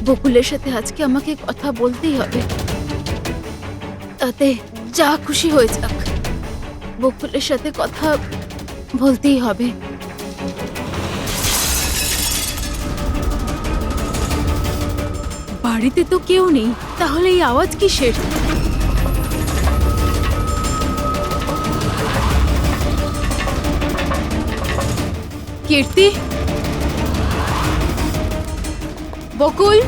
বকুলের সাথে আজকে আমাকে কথা বলতেই হবে। তাতে যা খুশি হয়ে যাক, বকুলের সাথে কথা বলতেই হবে। বাড়িতে তো কেউ নেই, তাহলে এই আওয়াজ কিসের? কীর্তি, বকুল,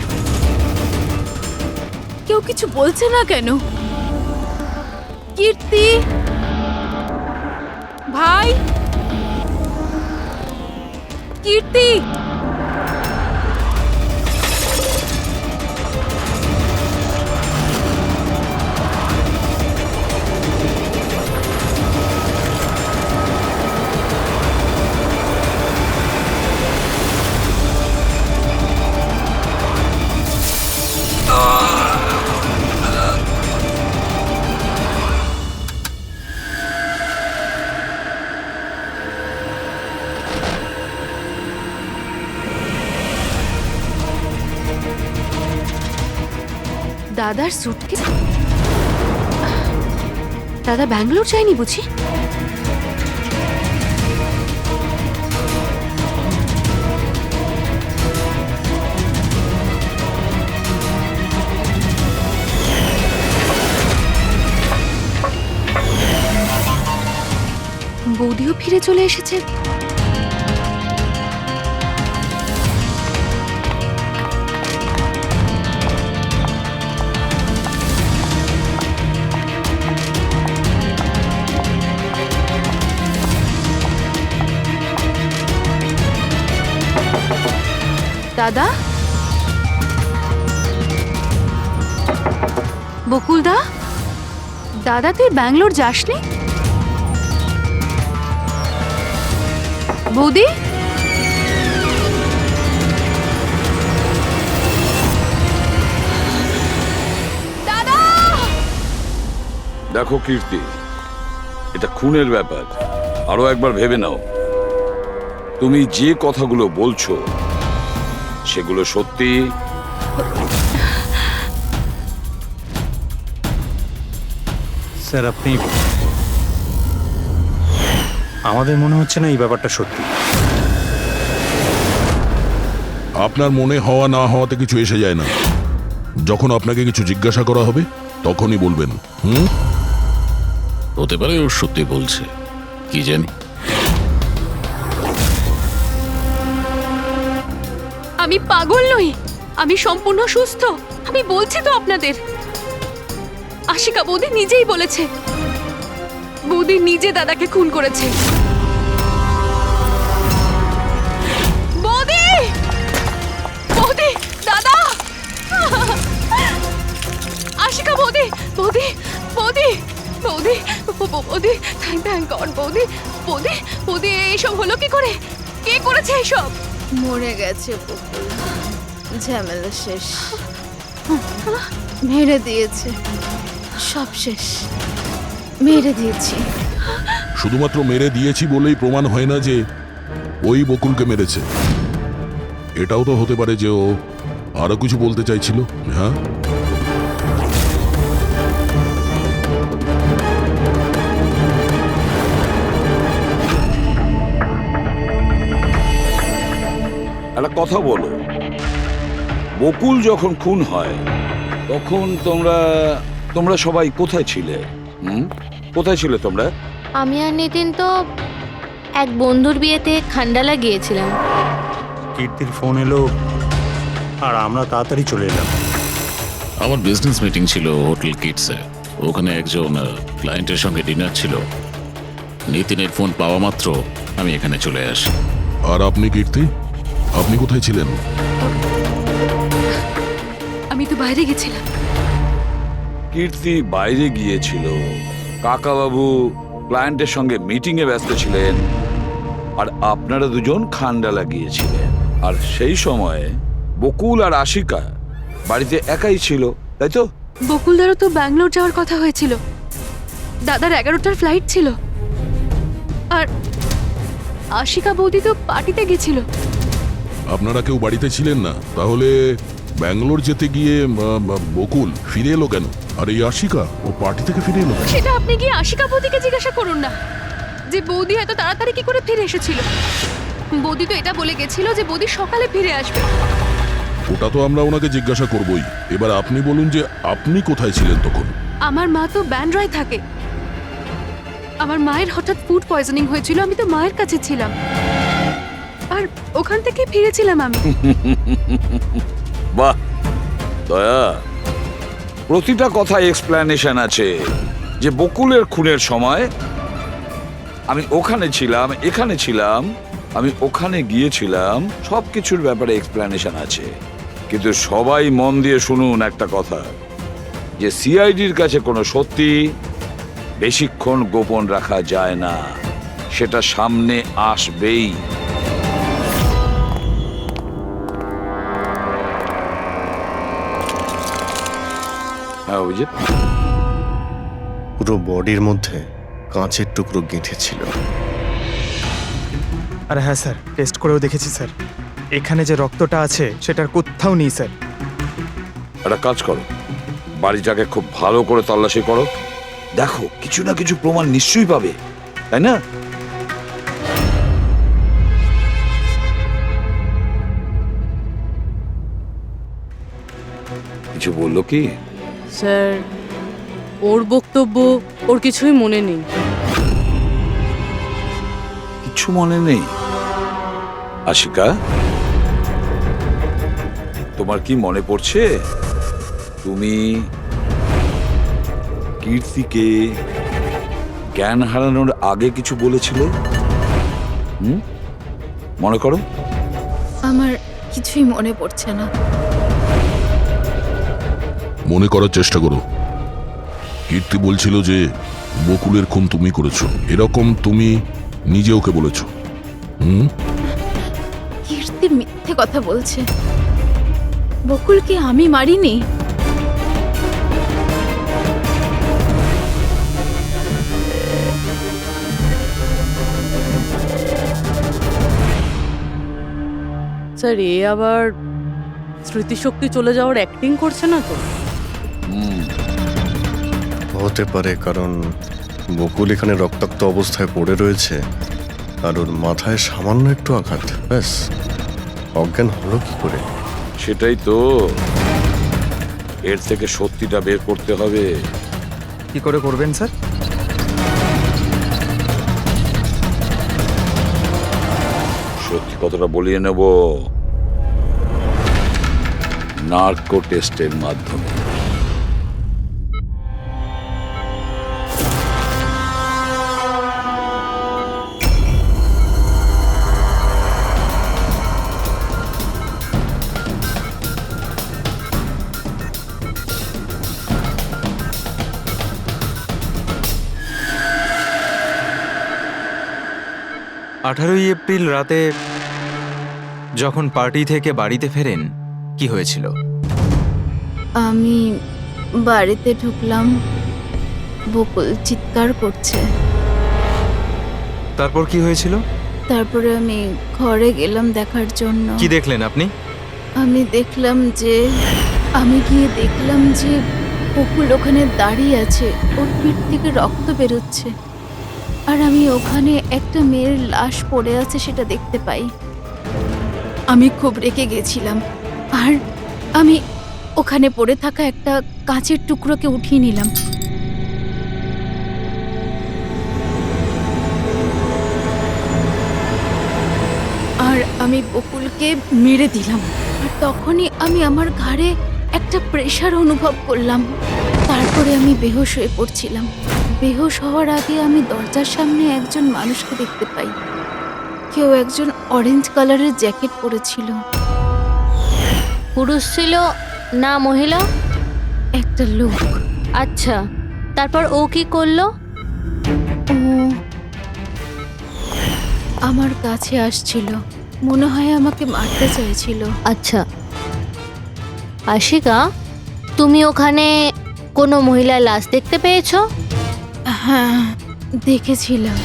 কেউ কিছু বলছে না কেন? কীর্তি ভাই, কীর্তি, দাদার সুটকেস? দাদা ব্যাঙ্গালোর যায়নি বুঝি? বৌদিও ফিরে চলে এসেছে। দাদা, বকুলদা, দাদা তুই ব্যাঙ্গালোর যাসনি? বৌদি, দাদা! দেখো কীর্তি, এটা খুনের ব্যাপার। আরো একবার ভেবে নাও। তুমি যে কথাগুলো বলছো সেগুলো সত্যি? স্যার, আপনি, আমাদের মনে হচ্ছে না এই ব্যাপারটা সত্যি। আপনার মনে হওয়া না হওয়াতে কিছু এসে যায় না। যখন আপনাকে কিছু জিজ্ঞাসা করা হবে তখনই বলবেন। হতে পারে ও সত্যি বলছে, কি জানি। আমি পাগল নই, আমি সম্পূর্ণ সুস্থ। আমি বলছি তো আপনাদের, আশিকা বৌদি নিজেই বলেছে বৌদি নিজে দাদাকে খুন করেছে। বৌদি, বৌদি, দাদা, আশিকা বৌদি, বৌদি, বৌদি, বৌদি, বৌদি, থ্যাংক গড। বৌদি, বৌদি, বৌদি, এইসব হলো কি করে? কে করেছে এইসব? মরে গেছে বকুল, ঝামেলা শেষ। মেরে দিয়েছে, সব শেষ, মেরে দিয়েছি। শুধুমাত্র মেরে দিয়েছি বলেই প্রমাণ হয় না যে ওই বকুলকে মেরেছে। এটাও তো হতে পারে যে ও আরো কিছু বলতে চাইছিল। হ্যাঁ, একটা কথা বলো, বকুল যখন খুন হয় তখন তোমরা সবাই কোথায় ছিলে? কোথায় ছিলে তোমরা? আমি আর নিতিন তো এক বন্ধুর বিয়েতে খান্ডালা গিয়েছিলাম। কীর্তির ফোন এলো আর আমরা তাড়াতাড়ি চলে এলাম। আমার বিজনেস মিটিং ছিল হোটেল কিটসে। ওখানে একজন ক্লায়েন্টের সঙ্গে ডিনার ছিল। নিতিনের ফোন পাওয়া মাত্র আমি এখানে চলে আসি। আর আপনি কীর্তি, আপনি কোথায় ছিলেন? আমি তো বাইরে গেছিলাম। কীর্তি বাইরে গিয়েছিল, কাকাবাবু ক্লায়েন্টের সঙ্গে মিটিংয়ে ব্যস্ত ছিলেন, আর আপনারা দুজন খান্ডালা গিয়েছিলেন। আর সেই সময়ে বকুল আর আশিকা বাড়িতে একাই ছিল, তাই তো? বকুলদারও তো ব্যাঙ্গালোর যাওয়ার কথা হয়েছিল। দাদার 11টার ফ্লাইট ছিল। আর আশিকা বৌদি তো পার্টিতে গেছিল। আপনারা কেউ বাড়িতে ছিলেন না? তাহলে ব্যাঙ্গালোর যেতে গিয়ে বকুল ফিরে এলো কেন? আর এই আশিকা ও পার্টি থেকে ফিরে এলো কেন? সেটা আপনি গিয়ে আশিকা বৌদিকে জিজ্ঞাসা করুন না যে বৌদি এত তাড়াতাড়ি কি করে ফিরে এসেছিল। বৌদি তো এটা বলে গেছিল যে বৌদি সকালে ফিরে আসবে। ওটা তো আমরা ওনাকে জিজ্ঞাসা করবই। এবার আপনি বলুন যে আপনি কোথায় ছিলেন তখন? আমার মা তো ব্যান্ড্রায় থাকে। আমার মায়ের হঠাৎ ফুড পয়জনিং হয়েছিল, আমি তো মায়ের কাছে ছিলাম আর ওখান থেকে ফিরেছিলাম আমি। বাহ দয়া, প্রতিটা কথা এক্সপ্লেনেশন আছে। যে বকুলের খুনের সময় আমি ওখানে ছিলাম, এখানে ছিলাম, আমি ওখানে গিয়েছিলাম, সবকিছুর ব্যাপারে এক্সপ্লেনেশন আছে। কিন্তু সবাই মন দিয়ে শুনুন একটা কথা, যে সিআইডির কাছে কোনো সত্যি বেশিক্ষণ গোপন রাখা যায় না, সেটা সামনে আসবেই। হ্যাঁ অভিজিৎ, পুরো বডির মধ্যে কাঁচের টুকরো গেঁথে ছিল। আর হ্যাঁ স্যার, টেস্ট করেও দেখেছি স্যার, এখানে যে রক্তটা আছে সেটার কোথাও নেই স্যার। একটা কাজ করো, বাড়িটাকে খুব ভালো করে তল্লাশি করো, দেখো কিছু না কিছু প্রমাণ নিশ্চয়ই পাবে, তাই না? কিছু বললো কি? স্যার, ওর বক্তব্য ওর কিছুই মনে নেই। কিছু মনে নেই? আশিকা, তোমার কি মনে পড়ছে তুমি কীর্তিকে জ্ঞান হারানোর আগে কিছু বলেছিলে? মনে করো। আমার কিছুই মনে পড়ছে না। মনে করার চেষ্টা করো। কীর্তি বলছিল যে বকুলের খুন তুমি করেছো, এরকম তুমি নিজে ওকে বলেছো। কীর্তি মিথ্যে কথা বলছে। বকুলকে আমি মারিনি। স্যার, এ আবার স্মৃতিশক্তি চলে যাওয়ার অ্যাক্টিং করছে না তো? হতে পারে, কারণ বকুল এখানে রক্তাক্ত অবস্থায় পড়ে রয়েছে আর ওর মাথায় সামান্য একটু আঘাত, ব্যাস অজ্ঞান হলো কি করে? সেটাই তো, এর থেকে সত্যিটা বের করতে হবে। কি করে করবেন স্যার? সত্যি কথাটা বলিয়ে নেব নার্কো টেস্টের মাধ্যমে। এপ্রিল রাতে যখন পার্টি থেকে বাড়িতে ফেরেন, কি হয়েছিল? আমি বাড়িতে ঢুকলাম, বকুল চিৎকার করছে। তারপর কি হয়েছিল? তারপরে আমি ঘরে গেলাম দেখার জন্য। কি দেখলেন আপনি? আমি গিয়ে দেখলাম যে বকুল ওখানে দাঁড়িয়ে আছে, ওর পিঠ থেকে রক্ত বেরোচ্ছে, আর আমি ওখানে একটা মেয়ের লাশ পড়ে আছে সেটা দেখতে পাই। আমি খুব রেগে গেছিলাম, আর আমি ওখানে পড়ে থাকা একটা কাঁচের টুকরোকে উঠিয়ে নিলাম। আর আমি বকুলকে মেরে দিলাম। আর তখনই আমি আমার ঘাড়ে একটা প্রেশার অনুভব করলাম। তারপরে আমি বেহুশ হয়ে পড়ছিলাম। বেহুশ হওয়ার আগে আমি দরজার সামনে একজন মানুষকে দেখতে পাই। কেউ একজন অরেঞ্জ কালারের জ্যাকেট পরেছিল। পুরুষ ছিল না মহিলা? একটা লোক। আচ্ছা, তারপর ও কি করলো? ও আমার কাছে আসছিল, মনে হয় আমাকে মারতে চাইছিল। আচ্ছা আশিকা, তুমি ওখানে কোনো মহিলার লাশ দেখতে পেয়েছো? হ্যাঁ, দেখেছিলাম।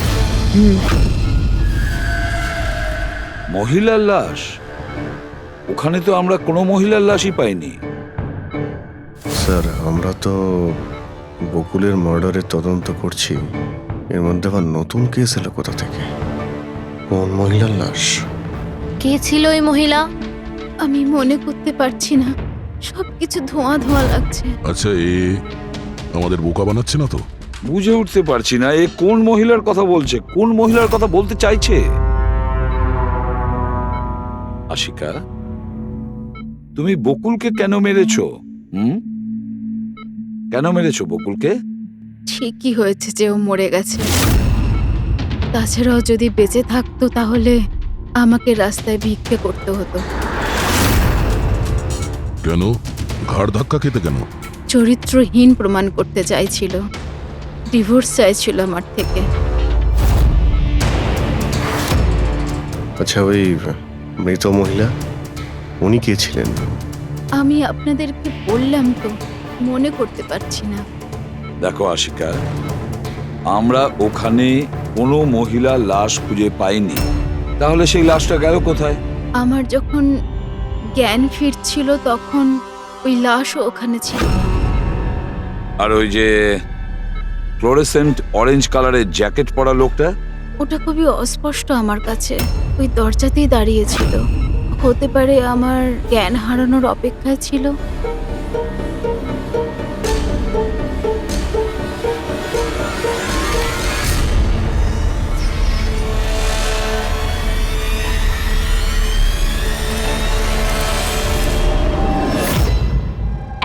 মহিলার লাশ? ওখানে তো আমরা কোনো মহিলার লাশই পাইনি। স্যার আমরা তো বকুলের মার্ডারের তদন্ত করছি, এর মধ্যে আবার নতুন কেস এলো কোথা থেকে? কোন মহিলার লাশ? কে ছিল ওই মহিলা? আমি মনে করতে পারছি না, সবকিছু ধোঁয়া ধোঁয়া লাগছে। আচ্ছা, এ আমাদের বোকা বানাচ্ছে না তো? বুঝে উঠতে পারছি না এ কোন মহিলার কথা বলছে, কোন মহিলার কথা বলতে চাইছে। আশিকা, তুমি বকুলকে কেন মেরেছো? কেন মেরেছো বকুলকে? ঠিকই হয়েছে যে ও মরে গেছে। তাছাড়াও যদি বেঁচে থাকতো তাহলে আমাকে রাস্তায় ভিক্ষে করতে হতো। কেন? ঘাড় ধাক্কা খেতে কেন? চরিত্রহীন প্রমাণ করতে চাইছিল, ডিভোর্স চাইছিল আমার থেকে। আচ্ছা, ওই মৃত মহিলা উনি কে ছিলেন? আমি আপনাদেরকে বললাম তো, মনে করতে পারছি না। দেখো আশিকা, আমরা ওখানে কোনো মহিলা লাশ খুঁজে পাইনি, তাহলে সেই লাশটা গেল কোথায়? আমার যখন জ্ঞান ফিরছিল তখন ওই লাশও ওখানে ছিল। আর ওই যে ফ্লোরেসেন্ট অরেঞ্জ কালারের জ্যাকেট পরা লোকটা? ওটা খুবই অস্পষ্ট আমার কাছে, ওই দরজাতেই দাঁড়িয়েছিল। হতে পারে আমার জ্ঞান হারানোর অপেক্ষায় ছিল।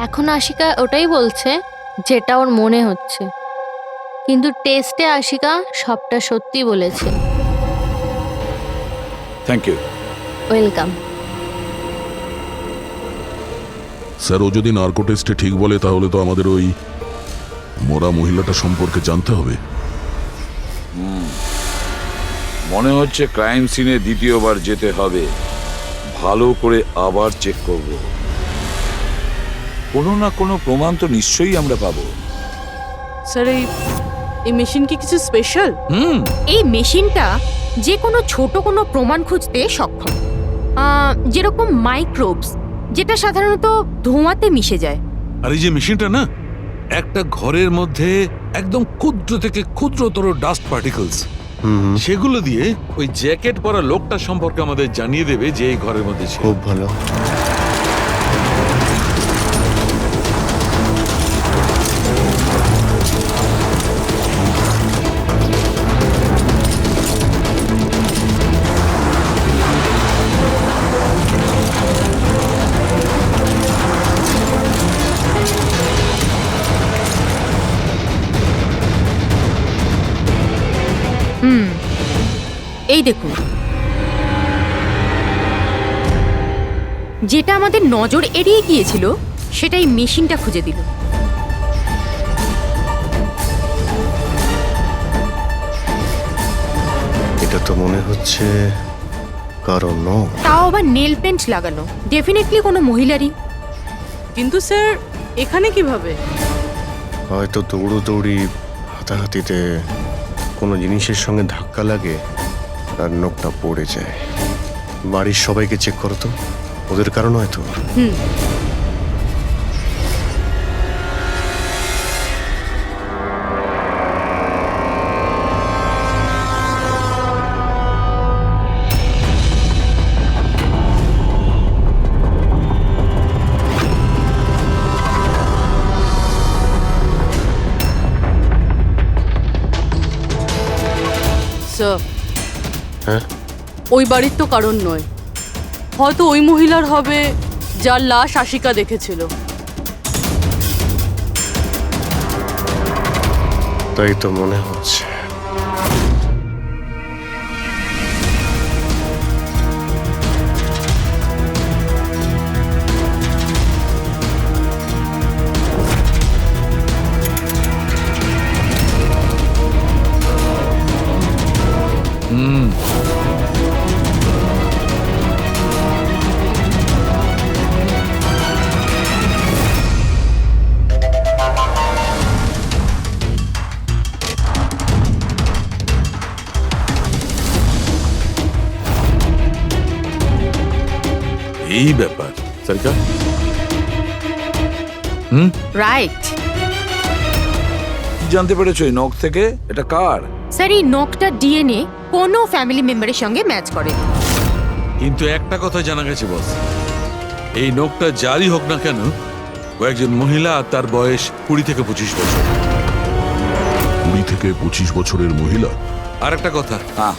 এখন আশিকা ওটাই বলছে যেটা ওর মনে হচ্ছে, কিন্তু টেস্টে আশিকা সবটা সত্যি বলেছে। Thank you. ওয়েলকাম। স্যার, ও যদি নার্কো টেস্টে ঠিক বলে তাহলে তো আমাদের ওই মরা মহিলাটা সম্পর্কে জানতে হবে। মনে হচ্ছে ক্রাইম সিনে দ্বিতীয়বার যেতে হবে, ভালো করে আবার চেক করব। কোনো না কোনো প্রমাণ তো নিশ্চয়ই আমরা পাবো। স্যার এই মেশিন কি কিছু স্পেশাল? এই মেশিনটা যে কোনো ছোট কোনো প্রমাণ খুঁজতে সক্ষম, যেরকম মাইক্রোবস, যেটা সাধারণত ধোঁয়াতে মিশে যায়। আর এই যে মেশিনটা না, একটা ঘরের মধ্যে একদম ক্ষুদ্র থেকে ক্ষুদ্রতর ডাস্ট পার্টিকলস, সেগুলো দিয়ে ওই জ্যাকেট পরা লোকটা সম্পর্কে আমাদের জানিয়ে দেবে যে এই ঘরের মধ্যে ছিল। খুব ভালো। এই দেখুন, যেটা আমাদের নজর এড়িয়ে গিয়েছিল সেটাই মেশিনটা খুঁজে দিল। এটা তো মনে হচ্ছে কারণ নয়। তাও আবার নেল পেন্ট লাগানো, ডেফিনেটলি কোনো মহিলারই। কিন্তু স্যার এখানে কিভাবে? হয়তো দৌড়োদৌড়ি, হাতাহাতিতে কোনো জিনিসের সঙ্গে ধাক্কা লাগে আর নখটা পড়ে যায়। বাড়ির সবাইকে চেক করো তো, ওদের কারণ হয়তো। স্যার, হ্যাঁ, ওই বাড়ির তো কারণ নয়, হয়তো ওই মহিলার হবে যার লাশ আশিকা দেখেছিল। তাই তো মনে হচ্ছে। এই ব্যাপার সরকার। রাইট। কি জানতে পেরেছো এই নখ থেকে? এটা কার? স্যার এই নখটা ডিএনএ কোনো ফ্যামিলি মেম্বারের সঙ্গে ম্যাচ করে। কিন্তু একটা কথা জানা গেছে বস, এই নোকটা যারই হোক না কেন, ও একজন মহিলা আর তার বয়স 20 থেকে 25 বছর। 20 থেকে 25 বছরের মহিলা? আর একটা কথা, হ্যাঁ,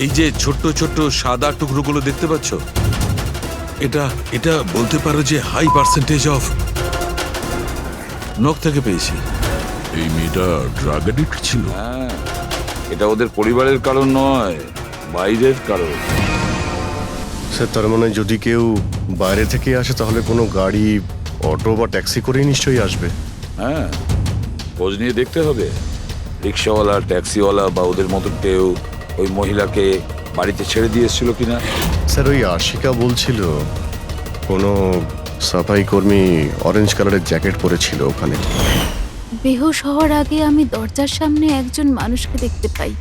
এই যে ছোট্ট ছোট্ট সাদা টুকরোগুলো দেখতে পাচ্ছ, এটা বলতে পারো যে হাই পার্সেন্টেজ অফ নখ থেকে পেয়েছি। এই মেয়েটা ড্রাগ অ্যাডিক্ট ছিল? হ্যাঁ, এটা ওদের পরিবারের কারণ নয়, বাইরের কারণ। স্যার তার মানে যদি কেউ বাইরে থেকে আসে তাহলে কোনো গাড়ি, অটো বা ট্যাক্সি করেই নিশ্চয়ই আসবে। হ্যাঁ, খোঁজ নিয়ে দেখতে হবে রিক্সাওয়ালা, ট্যাক্সিওয়ালা বা ওদের মতো কেউ ওই মহিলাকে বাড়িতে ছেড়ে দিয়ে এসেছিল কিনা। স্যার ওই আশিকা বলছিল কোনো সাফাই কর্মী অরেঞ্জ কালারের জ্যাকেট পরেছিল ওখানে। বেহুশ হওয়ার আগে আমি দরজার সামনে একজন মানুষকে দেখতে পাই,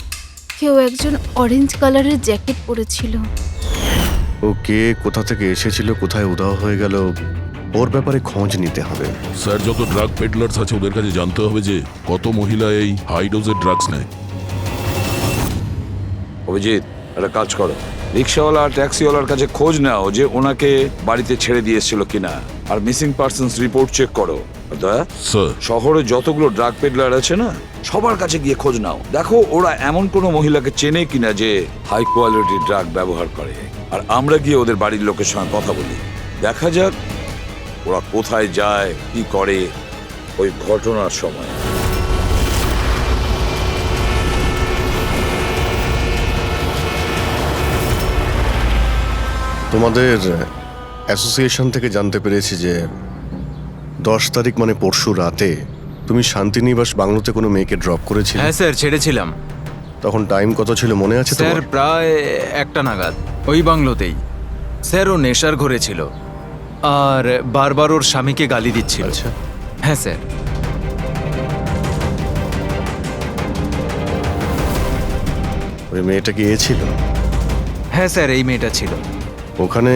কেউ একজন অরেঞ্জ কালারের জ্যাকেট পরেছিল। ও কে, কোথা থেকে এসেছিল, কোথায় উধাও হয়ে গেল, ওর ব্যাপারে খোঁজ নিতে হবে। স্যার যত ড্রাগ পেডলার্স আছে ওদের কাছে জানতে হবে যে কত মহিলা এই হাই ডোজের ড্রাগস নেয়। অভিজিৎ, একটা কাজ করো, রিক্সাওয়ালা আর ট্যাক্সিওয়ালার কাছে খোঁজ নাও যে ওনাকে বাড়িতে ছেড়ে দিয়ে এসেছিল কিনা, আর মিসিং পার্সনস রিপোর্ট চেক করো। দয়া, স্যার শহরে যতগুলো ড্রাগ পেডলার আছে না, সবার কাছে গিয়ে খোঁজ নাও, দেখো ওরা এমন কোনো মহিলাকে চেনে কিনা যে হাই কোয়ালিটির ড্রাগ ব্যবহার করে। আর আমরা গিয়ে ওদের বাড়ির লোকের সঙ্গে কথা বলি, দেখা যাক ওরা কোথায় যায়, কি করে ওই ঘটনার সময়। তোমাদের অ্যাসোসিয়েশন থেকে জানতে পেরেছি যে 10 তারিখ মানে পরশু রাতে তুমি শান্তিনিবাস বাংলোতে কোনো মেয়েকে ড্রপ করেছিলে। হ্যাঁ স্যার, ছেড়েছিলাম। তখন টাইম কত ছিল মনে আছে স্যার তোমার? প্রায় 1টা নাগাদ, ওই বাংলোতেই। স্যার ও নেশার ঘরে ছিল আর বারবার ওর স্বামীকে গালি দিচ্ছিল। আচ্ছা, হ্যাঁ স্যার। ওই মেয়েটা কি এ ছিল? হ্যাঁ স্যার, এই মেয়েটা ছিল। ওখানে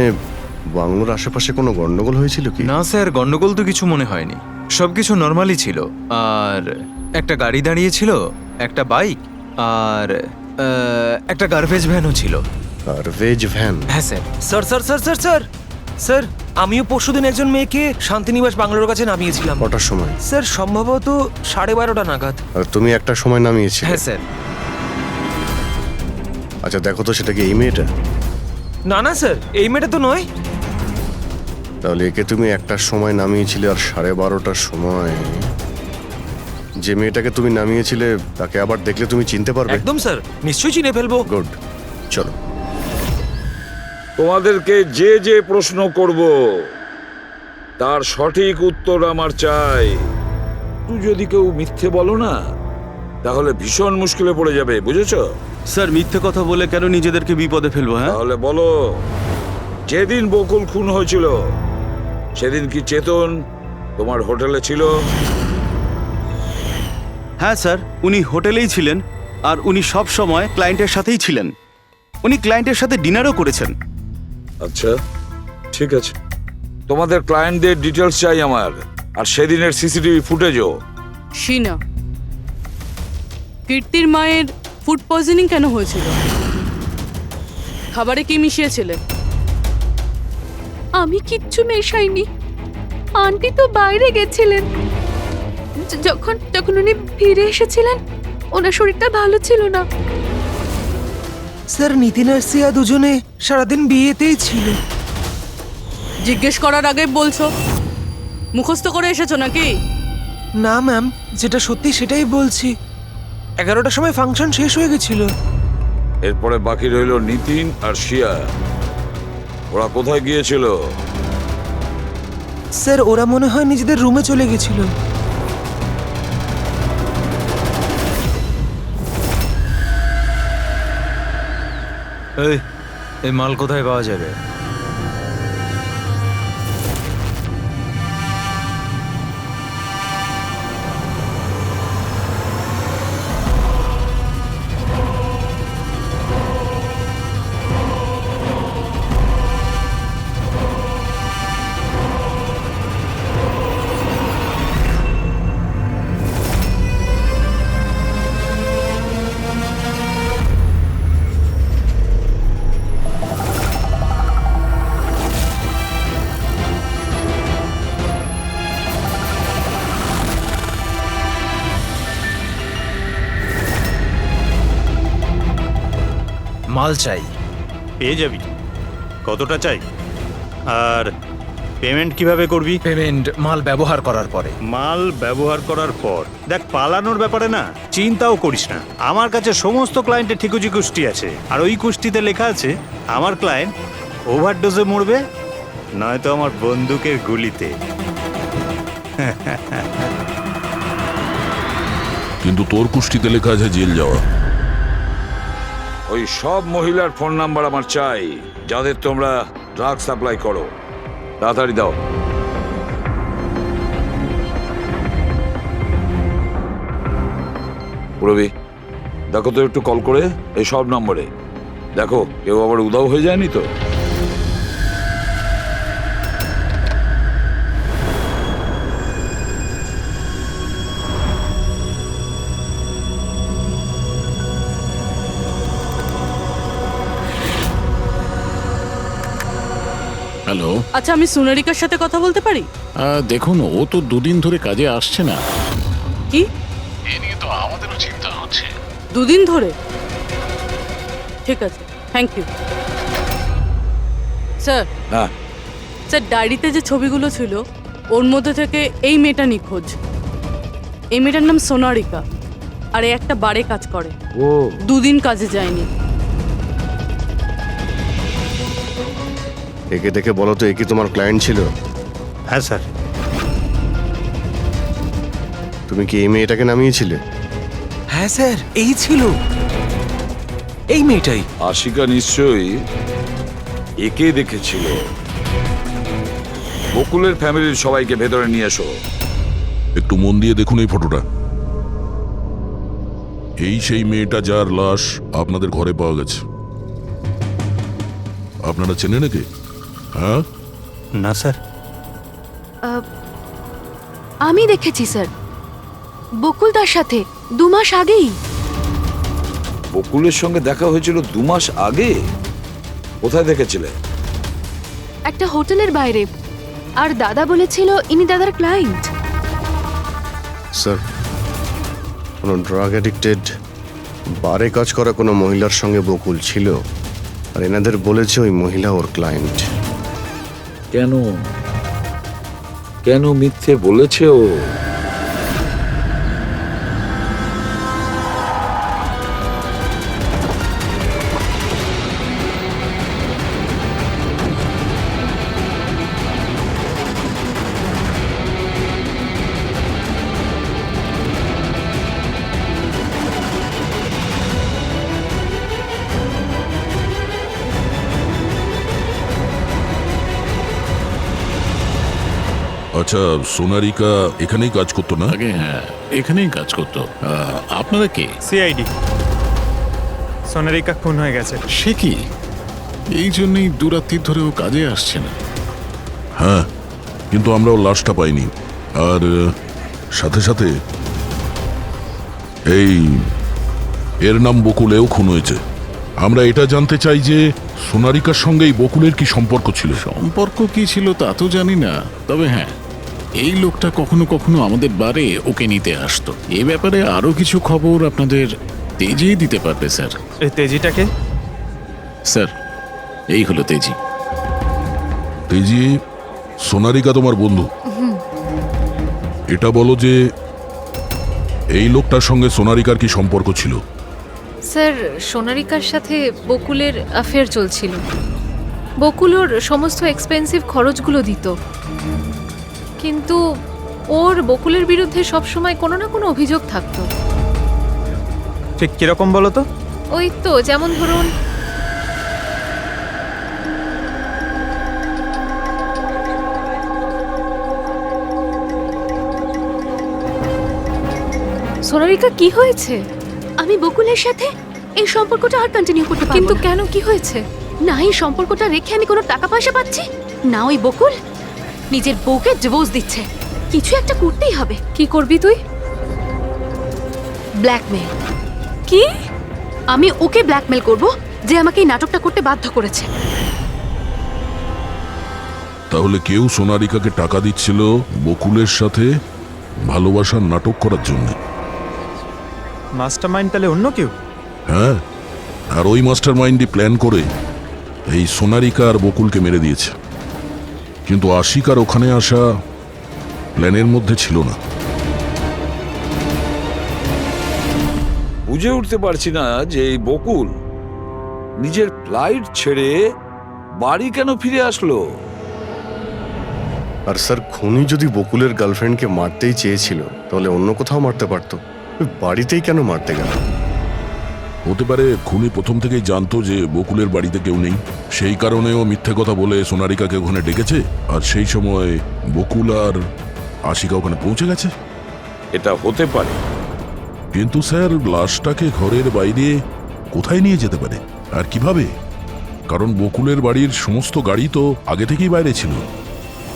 বাংলোর আশেপাশে কোনো গন্ডগোল হয়েছিল কি? না স্যার, গন্ডগোল তো কিছু মনে হয়নি, সবকিছু নর্মালই ছিল। আর একটা গাড়ি দাঁড়িয়ে ছিল, একটা বাইক আর একটা গার্বেজ ভ্যানও ছিল। Garbage van? হ্যাঁ sir. Sir sir sir sir sir sir আমিও পরশুদিন একজন মেয়েকে শান্তিনিবাস বাংলোর কাছে নামিয়েছিলাম। কটার সময়? স্যার সম্ভবত 12:30 নাগাদ। আর তুমি একটা সময় নামিয়েছিলে? হ্যাঁ স্যার। আচ্ছা দেখো তো সেটা কি এই মেয়েটা? না না স্যার, এই মেয়েটা তো নয়। তাহলে একে তুমি একটার সময় নামিয়েছিলে আর 12:30টার সময় যে মেয়েটাকে তুমি নামিয়েছিলে তাকে আবার দেখলে তুমি চিনতে পারবে? একদম স্যার, নিশ্চয়ই চিনে ফেলবো। গুড, চলো। তোমাদেরকে যে যে প্রশ্ন করব তার সঠিক উত্তর আমার চাই। তুই যদি কেউ মিথ্যে বলো না, তাহলে ভীষণ মুশকিলে পড়ে যাবে, বুঝেছো? স্যার মিথ্যে কথা বলে কেন নিজেদেরকে বিপদে ফেলবো? হ্যাঁ তাহলে বলো, যেদিন বকুল খুন হয়েছিল সেদিন কি চেতন তোমার হোটেলে ছিল? হ্যাঁ স্যার, উনি হোটেলেই ছিলেন আর উনি সব সময় ক্লায়েন্টের সাথেই ছিলেন। উনি ক্লায়েন্টের সাথে ডিনারও করেছেন। আচ্ছা, ঠিক আছে, তোমাদের ক্লায়েন্টদের ডিটেলস চাই আমার, আর সেদিনের সিসিটিভি ফুটেজও। শিনা, কীর্তির মায়ের ফুড পয়জনিং কেন হয়েছিল? খাবারে কি মিশিয়েছিলেন? আমি কিচ্ছু মেশাইনি, আন্টি তো বাইরে গেছিলেন। যখন যখন উনি ফিরে এসেছিলেন, ওনার শরীরটা ভালো ছিল না। স্যার নিতিন আর সিয়া দুজনে সারাদিন বিয়েতেই ছিল। জিজ্ঞেস করার আগে বলছো, মুখস্থ করে এসেছো নাকি? না ম্যাম, যেটা সত্যি সেটাই বলছি। 11টার সময় ফাংশন শেষ হয়ে গেছিল। এরপরে বাকি রইল নিতিন আর শিয়া। ওরা কোথায় গিয়েছিল? স্যার ওরা মনে হয় নিজেদের রুমে চলে গেছিল। এই মাল কোথায় পাওয়া যাবে? মাল চাই। পেয়ে যাবি। কতটা চাই? আর পেমেন্ট কিভাবে করবি? পেমেন্ট মাল ব্যবহার করার পরে। মাল ব্যবহার করার পর দেখ, পালানোর ব্যাপারে না চিন্তাও করিস না। আমার কাছে সমস্ত ক্লায়েন্টের ঠিকুজি কুষ্টি আছে, আর ওই কুষ্টিতে লেখা আছে আমার ক্লায়েন্ট ওভারডোজে মরবে, নয়তো আমার বন্দুকের গুলিতে। কিন্তু তোর কুষ্টিতে লেখা আছে জেল যাওয়া। ওই সব মহিলার ফোন নাম্বার আমার চাই, যাদের তোমরা ড্রাগ সাপ্লাই করো। তাড়াতাড়ি দাও। পুরবি, দেখো তো একটু কল করে এই সব নম্বরে, দেখো কেউ আবার উধাও হয়ে যায়নি তো। হ্যালো। আচ্ছা, আমি সোনারিকার সাথে কথা বলতে পারি? দেখুন, ও তো দুদিন ধরে কাজে আসছে না। কি? এ নিয়ে তো আমাদেরও চিন্তা হচ্ছে। 2 দিন ধরে? ঠিক আছে, থ্যাংক ইউ স্যার। হ্যাঁ স্যার, ডায়েরিতে যে ছবিগুলো ছিল ওর মধ্যে থেকে এই মেয়েটা নিখোঁজ। এই মেয়েটার নাম সোনারিকা, আর এ একটা বারে কাজ করে। ও 2 দিন কাজে যায়নি। একে দেখে বলো তো, এ কি তোমার ক্লায়েন্ট ছিল? হ্যাঁ স্যার। তুমি কি এই মেয়েটাকে নামিয়েছিলে? হ্যাঁ স্যার, এই ছিল, এই মেয়েটাই। আশিকা নিশ্চয়ই একে দেখেছিল। বকুলের ফ্যামিলির সবাইকে ভেতরে নিয়ে এসো। একটু মন দিয়ে দেখুন এই ফটোটা। এই সেই মেয়েটা যার লাশ আপনাদের ঘরে পাওয়া গেছে। আপনারা চেনেন নাকি? হ্যাঁ না স্যার। আমি দেখেছি স্যার, বকুলদার সাথে 2 মাস আগেই। বকুলের সঙ্গে দেখা হয়েছিল 2 মাস আগে? কোথায় দেখেছিলে? একটা হোটেলের বাইরে, আর দাদা বলেছিল ইনি দাদার ক্লায়েন্ট। স্যার, কোনো ড্রাগ অ্যাডিক্টেড বারে কাজ করা কোনো মহিলার সঙ্গে বকুল ছিল, আর এনাদের বলেছে ওই মহিলা ওর ক্লায়েন্ট। কেন কেন মিথ্যে বলেছে ও? আচ্ছা, সোনারিকা এখানেই কাজ করতো না? আগে হ্যাঁ, এখানেই কাজ করতো। আপনারা কে? সিআইডি। সোনারিকা খুন হয়ে গেছে। সে কি? এই জন্যই 2 রাত্রি ধরে ও কাজে আসছে না। হ্যাঁ, কিন্তু আমরা ওর লাশটা পাইনি। আর সাথে সাথে এর নাম বকুলেও খুন হয়েছে। আমরা এটা জানতে চাই যে সোনারিকার সঙ্গে এই বকুলের কি সম্পর্ক ছিল? সম্পর্ক কি ছিল তা তো জানি না, তবে হ্যাঁ, এই লোকটা কখনো কখনো আমাদের বারে ওকে নিতে আসতো। এ ব্যাপারে আরো কিছু খবর আপনাদের তেজি দিতে পারবে স্যার। এই তেজিটাকে? স্যার, এই হলো তেজি। তেজি, সোনারিকা তোমার বন্ধু। এটা বলো যে এই লোকটার সঙ্গে সোনারিকার কি সম্পর্ক ছিল? স্যার, সোনারিকার সাথে বকুলের অ্যাফেয়ার চলছিল। বকুল ওর সমস্ত এক্সপেন্সিভ খরচগুলো দিত, কিন্তু ওর বকুলের বিরুদ্ধে সবসময় কোনো না কোনো অভিযোগ থাকতো। ঠিক কিরকম বলো তো? ওই তো, যেমন ধরুন, সোনারিকা কি হয়েছে? আমি বকুলের সাথে এই সম্পর্কটা আর কন্টিনিউ করতে পারবো না। কিন্তু কেন, কি হয়েছে? না এই সম্পর্কটা রেখে আমি কোনো টাকা পয়সা পাচ্ছি না, ওই বকুল নিজের বউকে ডিভোর্স দিচ্ছে। কিছু একটা করতেই হবে। কি করবি তুই? ব্ল্যাকমেল। কি? আমি ওকে ব্ল্যাকমেল করব যে আমাকে এই নাটকটা করতে বাধ্য করেছে। তাহলে কেউ সোনারিকাকে টাকা দিচ্ছিল বকুলের সাথে ভালোবাসার নাটক করার জন্য। মাস্টারমাইন্ড তাহলে অন্য কেউ? হ্যাঁ, আর ওই মাস্টার মাইন্ডই প্ল্যান করে এই সোনারিকা আর বকুলকে মেরে দিয়েছে। কিন্তু আশিকার ওখানে আসা প্ল্যানের মধ্যে ছিল না। বুঝে উঠতে পারছি না যে এই বকুল নিজের ফ্লাইট ছেড়ে বাড়ি কেন ফিরে আসলো। আর স্যার, খুনি যদি বকুলের গার্লফ্রেন্ডকে মারতেই চেয়েছিল তাহলে অন্য কোথাও মারতে পারতো, ওই বাড়িতেই কেন মারতে গেল? হতে পারে খুনি প্রথম থেকেই জানতো যে বকুলের বাড়িতে কেউ নেই, সেই কারণেও মিথ্যে কথা বলে সোনারিকাকে ওখানে ডেকেছে, আর সেই সময় বকুল আর আশিকা ওখানে পৌঁছে গেছে। এটা হতে পারে, কিন্তু স্যার লাশটাকে ঘরের বাইরে কোথায় নিয়ে যেতে পারে আর কিভাবে? কারণ বকুলের বাড়ির সমস্ত গাড়ি তো আগে থেকেই বাইরে ছিল।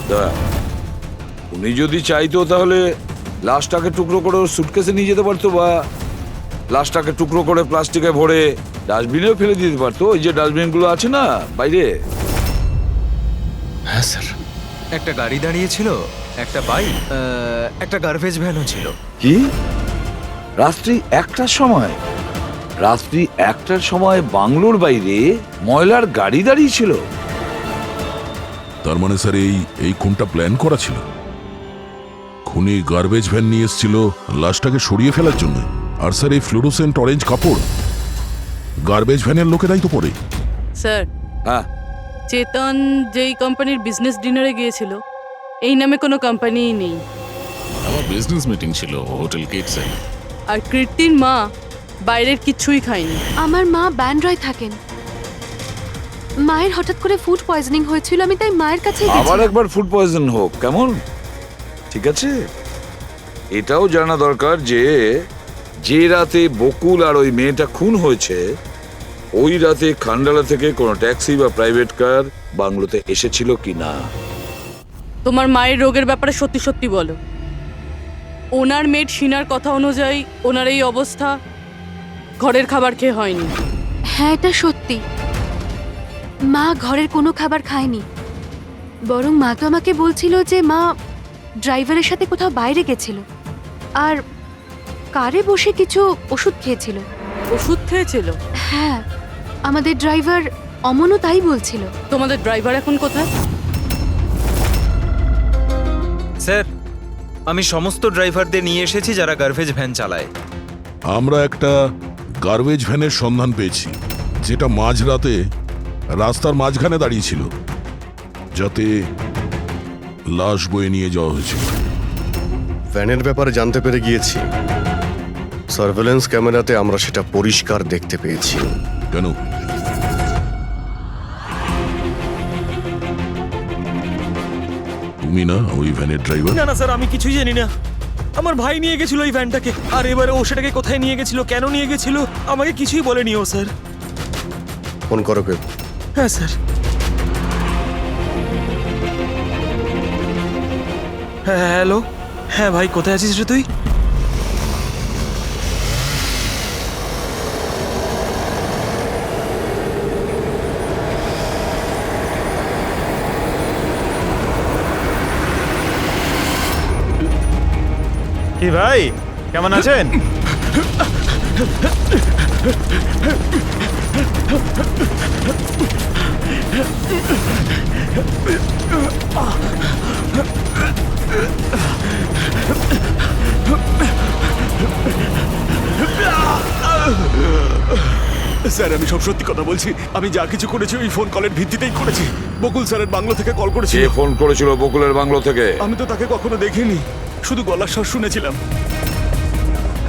তা উনি যদি চাইতো তাহলে লাশটাকে টুকরো করে ওর সুটকেসে নিয়ে যেতে পারতো, বা লাশটাকে টুকরো করে প্লাস্টিকে ভরে ডাস্টবিনেও ফেলে দিতে পারতো। ওই যে ডাস্টবিনগুলো আছে না বাইরে। হ্যাঁ স্যার। একটা গাড়ি দাঁড়িয়েছিল, একটা বাইক, একটা গার্বেজ ভ্যানও ছিল। কি রাত্রি 1টার সময়? রাত্রি 1টার সময় বাংলোর বাইরে ময়লার গাড়ি দাঁড়িয়ে ছিল? তার মানে স্যার এই খুনটা প্ল্যান করা ছিল। খুনি গার্বেজ ভ্যান নিয়ে এসেছিল লাশটাকে সরিয়ে ফেলার জন্য। আর স্যার এই ফ্লুরোসেন্ট অরেঞ্জ কাপড় গার্বেজ ভ্যানের লোকেরাই তো পরে। স্যার, হ্যাঁ, চেতন যেই কোম্পানির বিজনেস ডিনারে গিয়েছিল এই নামে কোনো কোম্পানিই নেই। আমার বিজনেস মিটিং ছিল হোটেল কিটসে। আর কীর্তির মা বাইরের কিছুই খায়নি। আমার মা ব্যান্ড্রায় থাকেন। মায়ের হঠাৎ করে ফুড পয়জনিং হয়েছিল, আমি তাই মায়ের কাছে আবার একবার ফুড পয়জন হোক কেমন? ঠিক আছে, এটাও জানা দরকার যে যে রাতে বকুল আর ওই মেয়েটা খুন হয়েছে ওই রাতে খান্ডালা থেকে কোনো ট্যাক্সি বা প্রাইভেট কার বাংলোতে এসেছিল কিনা। তোমার মায়ের রোগের ব্যাপারে সত্যি সত্যি বলো। ওনার মেয়ের শিনার কথা অনুযায়ী ওনার এই অবস্থা ঘরের খাবার খেয়ে হয়নি। হ্যাঁ, এটা সত্যি। মা ঘরের কোনো খাবার খায়নি, বরং মা তো আমাকে বলছিল যে মা ড্রাইভারের সাথে কোথাও বাইরে গেছিল আর কারে বসে কিছু ওষুধ খেয়েছিল। ওষুধ খেয়েছিল? হ্যাঁ, আমাদের ড্রাইভার অমনও তাই বলছিল। তোমাদের ড্রাইভার এখন কোথায়? স্যার, আমি সমস্ত ড্রাইভারদের নিয়ে এসেছি যারা গার্বেজ ভ্যান চালায়। আমরা একটা গার্বেজ ভ্যানের সন্ধান পেয়েছি যেটা মাঝরাতে রাস্তার মাঝখানে দাঁড়িয়েছিল, যাতে লাশ বয়ে নিয়ে যাওয়া হয়েছিল। ভ্যানের ব্যাপারে জানতে পেরে গিয়েছি। সার্ভেলেন্স ক্যামেরাতে আমরা সেটা পরিষ্কার দেখতে পেয়েছি। কেন? তুমি না ওই ভ্যানের ড্রাইভার? না না স্যার, আমি কিছুই জানি না। আমার ভাই নিয়ে গেছিল ওই ভ্যানটাকে, আর এবারে ও সেটাকে কোথায় নিয়ে গেছিল, কেন নিয়ে গেছিল আমাকে কিছুই বলেনি ও স্যার। ফোন করো কে? হ্যাঁ স্যার। হ্যাঁ, হ্যালো। হ্যাঁ ভাই, কোথায় আছিস রে তুই? কি ভাই, কেমন আছেন? স্যার, আমি সব সত্যি কথা বলছি। আমি যা কিছু করেছি ওই ফোন কলের ভিত্তিতেই করেছি। বকুল স্যারের বাংলো থেকে কল করেছিল। কে ফোন করেছিল বকুলের বাংলো থেকে? আমি তো তাকে কখনো দেখিনি, শুধু গলার স্বর শুনেছিলাম।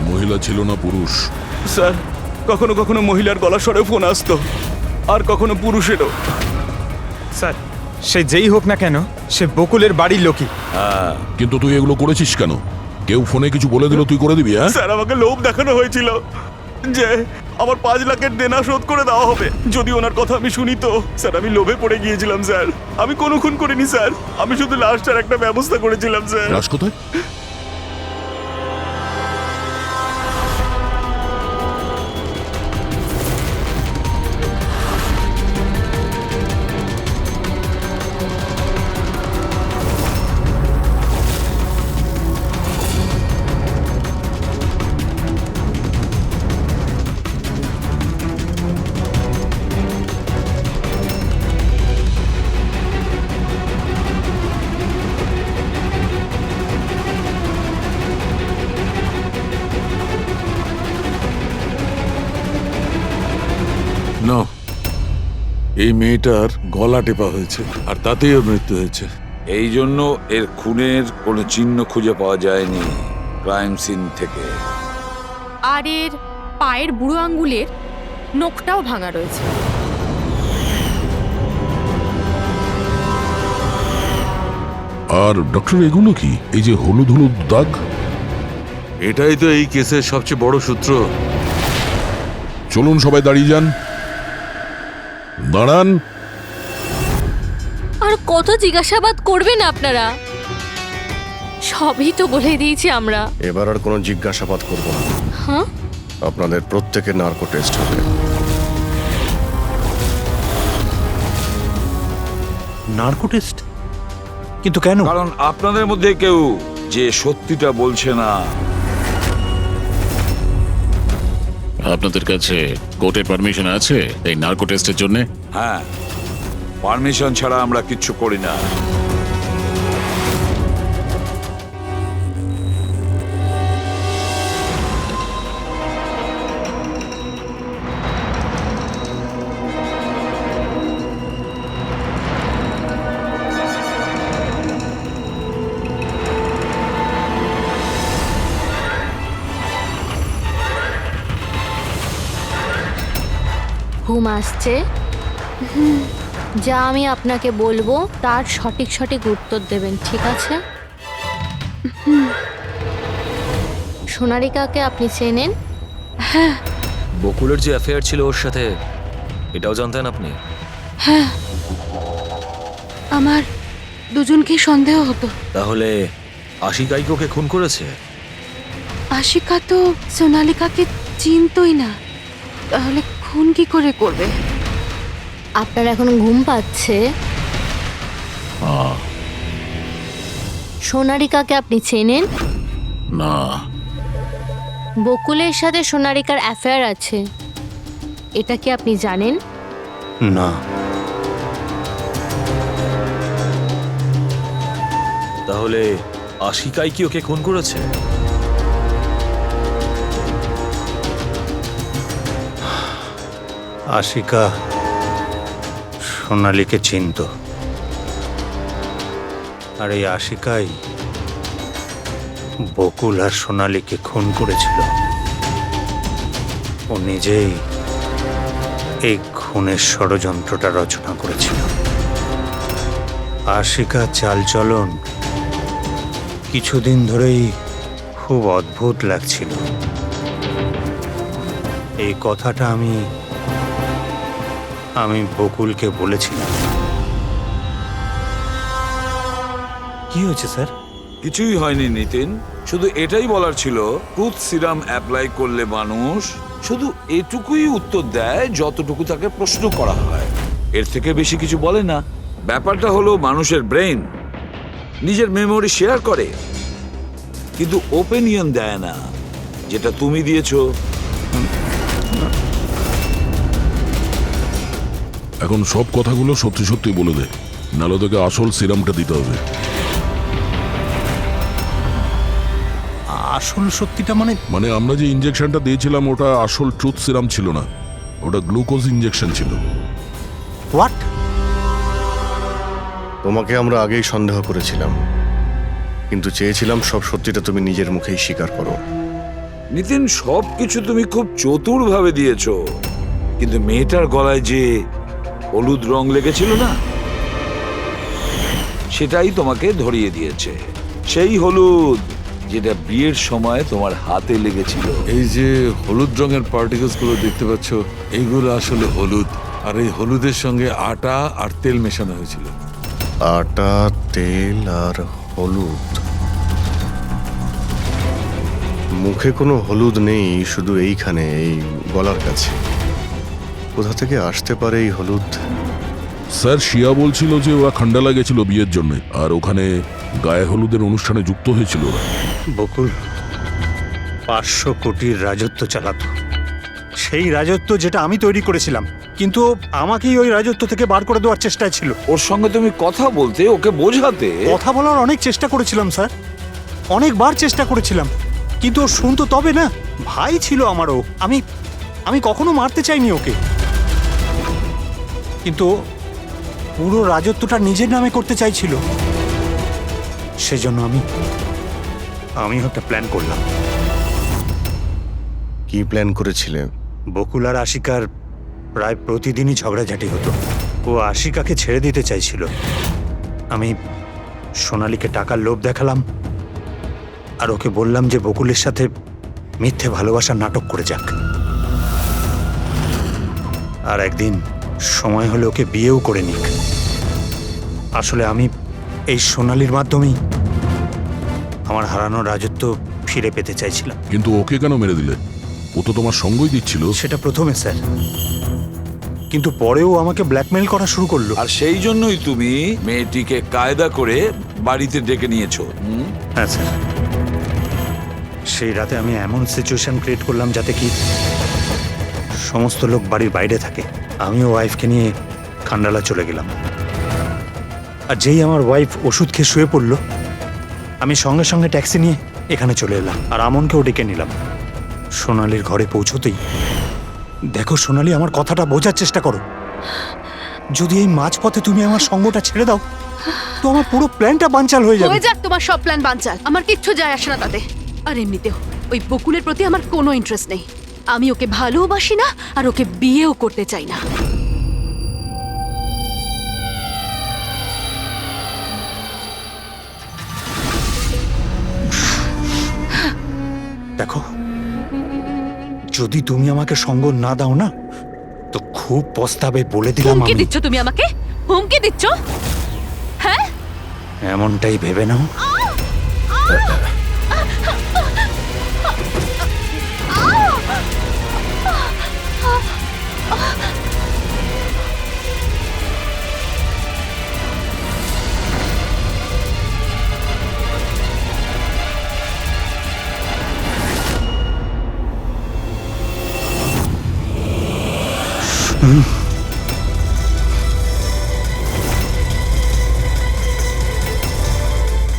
মহিলা ছিল না পুরুষ? স্যার, কখনো কখনো মহিলার গলার স্বরেও ফোন আসতো, আর কখনো পুরুষেরও। স্যার, সে যেই হোক না কেন, সে বকুলের বাড়ির লোকই। হ্যাঁ, কিন্তু তুই এগুলো করেছিস কেন? কেউ ফোনে কিছু বলে দিল তুই করে দিবি? হ্যাঁ স্যার, আমাকে লোভ দেখানো হয়েছিল যে আমার 5 লাখের দেনা শোধ করে দেওয়া হবে যদি ওনার কথা আমি শুনি। তো স্যার, আমি লোভে পড়ে গিয়েছিলাম স্যার। আমি কোনো খুন করিনি স্যার, আমি শুধু লাশটার একটা ব্যবস্থা করেছিলাম স্যার। লাশ কোথায়? এই মেয়েটার গলা টেপা হয়েছে আর তাতেই ওর মৃত্যু হয়েছে। এই জন্য এর খুনের কোনো চিহ্ন খুঁজে পাওয়া যায়নি ক্রাইম সিন থেকে। আর এর পায়ের বুড়ো আঙ্গুলের নখটাও ভাঙা রয়েছে। আর ডক্টর এগুলো কি? এই যে হলুদ হলুদ দাগ। এটাই তো এই কেসের সবচেয়ে বড় সূত্র। চলুন সবাই দাঁড়িয়ে যান। দাঁড়ান। আর কত জিজ্ঞাসাবাদ করবেন আপনারা? সবই তো বলে দিয়েছি আমরা। এবার আর কোনো জিজ্ঞাসাবাদ করব না। হ্যাঁ, আপনাদের প্রত্যেকের নার্কো টেস্ট হবে। Narco test? কিন্তু কেন? কারণ আপনাদের মধ্যে কেউ যে সত্যিটা বলছে না। আপনাদের কাছে কোর্টের পারমিশন আছে এই নার্কো টেস্টের জন্য? হ্যাঁ, পারমিশন ছাড়া আমরা কিচ্ছু করি না। ঘুম আসছে? যা আমি আপনাকে বলবো তার সঠিক সঠিক উত্তর দেবেন, ঠিক আছে? সোনারিকাকে আপনি চেনেন? বকুলের যে অ্যাফেয়ার ছিল ওর সাথে, এটাও জানতেন আপনি? হ্যাঁ, আমার দুজনকেই সন্দেহ হতো। তাহলে আশিকাই ওকে খুন করেছে? আশিকা তো সোনালিকাকে চিনতই না, তাহলে খুন কি করে করবে? আপনার এখন ঘুম পাচ্ছে? সোনারিকাকে আপনি চেনেন? না। বকুলের সাথে সোনারিকার অ্যাফেয়ার আছে, এটা কি আপনি জানেন? না। তাহলে আশিকাই কি ওকে খুন করেছে? আশিকা সোনালীকে চিনত, আর এই আশিকাই বকুল আর সোনালীকে খুন করেছিল। ও নিজেই এই খুনের ষড়যন্ত্রটা রচনা করেছিল। আশিকা চালচলন কিছুদিন ধরেই খুব অদ্ভুত লাগছিল। এই কথাটা আমি বকুলকে বলেছিলাম। কি হয়েছে স্যার? কিছুই হয়নি নিতিন, শুধু এটাই বলার ছিল টুথ সিরাম অ্যাপ্লাই করলে মানুষ শুধু এটুকুই উত্তর দেয় যতটুকু তাকে প্রশ্ন করা হয়, এর থেকে বেশি কিছু বলে না। ব্যাপারটা হলো মানুষের ব্রেন নিজের মেমোরি শেয়ার করে, কিন্তু ওপিনিয়ন দেয় না, যেটা তুমি দিয়েছো। এখন সব কথাগুলো সত্যি সত্যি বলে দে, নাহলে তোকে আসল সিরামটা দিতে হবে। আসল সত্যিটা মানে আমরা যে ইনজেকশনটা দিয়েছিলাম ওটা আসল ট্রুথ সিরাম ছিল না, ওটা গ্লুকোজ ইনজেকশন ছিল। হোয়াট? তোমাকে আমরা আগেই সন্দেহ করেছিলাম, কিন্তু চেয়েছিলাম সব সত্যিটা তুমি নিজের মুখেই স্বীকার করো। নিতিন, সব কিছু তুমি খুব চতুর ভাবে দিয়েছো, কিন্তু মেয়েটার গলায় যে হলুদ রং লেগেছিল না, সেটাই তোমাকে ধরিয়ে দিয়েছে। সেই হলুদ যেটা বিয়ের সময় তোমার হাতে লেগেছিল। এই যে হলুদ রঙের পার্টিকেলস গুলো দেখতে পাচ্ছ, এইগুলো আসলে হলুদ, আর এই হলুদের সঙ্গে আটা আর তেল মেশানো হয়েছিল। আটা, তেল আর হলুদ। মুখে কোনো হলুদ নেই, শুধু এইখানে, এই গলার কাছে। কোথা থেকে আসতে পারে এই হলুদ? স্যার শিয়া বলছিল যে ওরা খান্ডালা গেছিল বিয়ের জন্য, আর ওখানে গায়ে হলুদের অনুষ্ঠানে যুক্ত হয়েছিল ওরা। বকুল 500 কোটির রাজত্ব চালাতো, সেই রাজত্ব যেটা আমি তৈরি করেছিলাম, কিন্তু আমাকেই ওই রাজত্ব থেকে বার করে দেওয়ার চেষ্টায় ছিল। ওর সঙ্গে তুমি কথা বলতে, ওকে বোঝাতে। কথা বলার অনেক চেষ্টা করেছিলাম স্যার, অনেকবার চেষ্টা করেছিলাম, কিন্তু ও শুনতো তবে না। ভাই ছিল আমারও, আমি কখনো মারতে চাইনি ওকে। কিন্তু ও পুরো রাজত্বটা নিজের নামে করতে চাইছিল। সেজন্য আমি একটা প্ল্যান করলাম। কি প্ল্যান করেছিলে? বকুল আর আশিকার প্রায় প্রতিদিনই ঝগড়াঝাটি হতো। ও আশিকাকে ছেড়ে দিতে চাইছিল। আমি সোনালীকে টাকার লোভ দেখালাম আর ওকে বললাম যে বকুলের সাথে মিথ্যে ভালোবাসার নাটক করে যাক। আর একদিন সময় হলে ওকে বিয়েও করে নিক। আসলে আমি এই সোনালীর মাধ্যমেই আমার হারানো রাজত্ব ফিরে পেতে চাইছিলাম। কিন্তু ওকে কেন মেরে দিলে? ও তো তোমার সঙ্গই দিচ্ছিল। সেটা প্রথমে স্যার, কিন্তু পরেও আমাকে ব্ল্যাকমেল করা শুরু করলো। আর সেই জন্যই তুমি মেয়েটিকে কায়দা করে বাড়িতে ডেকে নিয়েছো। হ্যাঁ স্যার, সেই রাতে আমি এমন সিচুয়েশন ক্রিয়েট করলাম যাতে কি সমস্ত লোক বাড়ির বাইরে থাকে। আমিও ওয়াইফকে নিয়ে খান্ডালা চলে গেলাম। আর যেই আমার ওয়াইফ ওষুধ খেয়ে শুয়ে পড়লো, আমি সঙ্গে সঙ্গে ট্যাক্সি নিয়ে এখানে চলে এলাম আর আমনকেও ডেকে নিলাম। সোনালীর ঘরে পৌঁছতেই, দেখো সোনালী, আমার কথাটা বোঝার চেষ্টা করো। যদি এই মাঝপথে তুমি আমার সঙ্গটা ছেড়ে দাও তো আমার পুরো প্ল্যানটা বানচাল হয়ে যাবে। হয়ে যাক তোমার সব প্ল্যান বানচাল, আমার কিচ্ছু যায় আসে না তাতে। আর এমনিতেও ওই বকুলের প্রতি আমার কোনো ইন্টারেস্ট নেই। আমি ওকে ভালোবাসি না আর ওকে বিয়েও করতে চাই না। দেখো, যদি তুমি আমাকে সঙ্গ না দাও না তো খুব পস্তাবে, বলে দিলাম। হুমকি আমি দিচ্ছ তুমি আমাকে? হুমকি দিচ্ছ? হ্যাঁ, এমনটাই ভেবে নাও।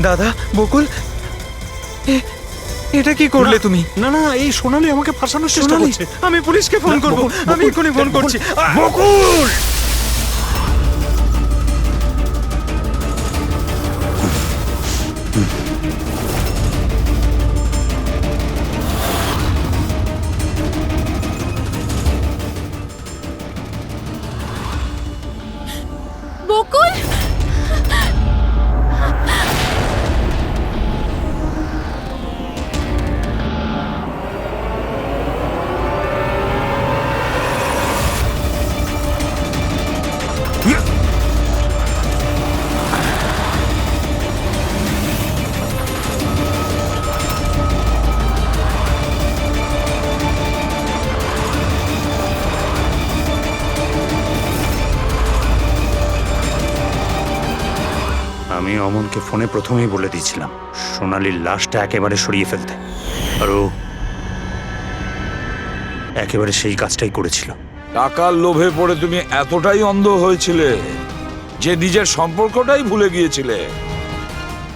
দাদা, বকুল, এটা কি করলে তুমি? না না, এই সোনালী আমাকে ফাঁসানোর চেষ্টা সোনালী, করছে। আমি পুলিশকে ফোন করব। আমি এক্ষুনি ফোন করছি। বকুল! বকুল, আমি অমনকে ফোনে প্রথমেই বলে দিয়েছিলাম সোনালীর লাশটা একেবারে সরিয়ে ফেলতে, আর ও একেবারে সেই কাজটাই করেছিল। টাকার লোভে পড়ে তুমি এতটাই অন্ধ হয়েছিলে যে নিজের সম্পর্কটাই ভুলে গিয়েছিলে।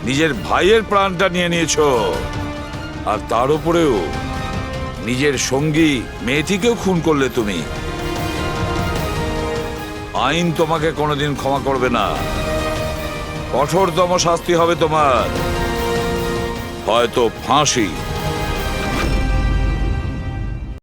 নিজের ভাইয়ের প্রাণটা নিয়ে নিয়েছো, আর তার উপরেও নিজের সঙ্গী মেয়েটিকেও খুন করলে তুমি। আইন তোমাকে কোনোদিন ক্ষমা করবে না। কঠোরতম শাস্তি হবে তোমার, হয়তো ফাঁসি।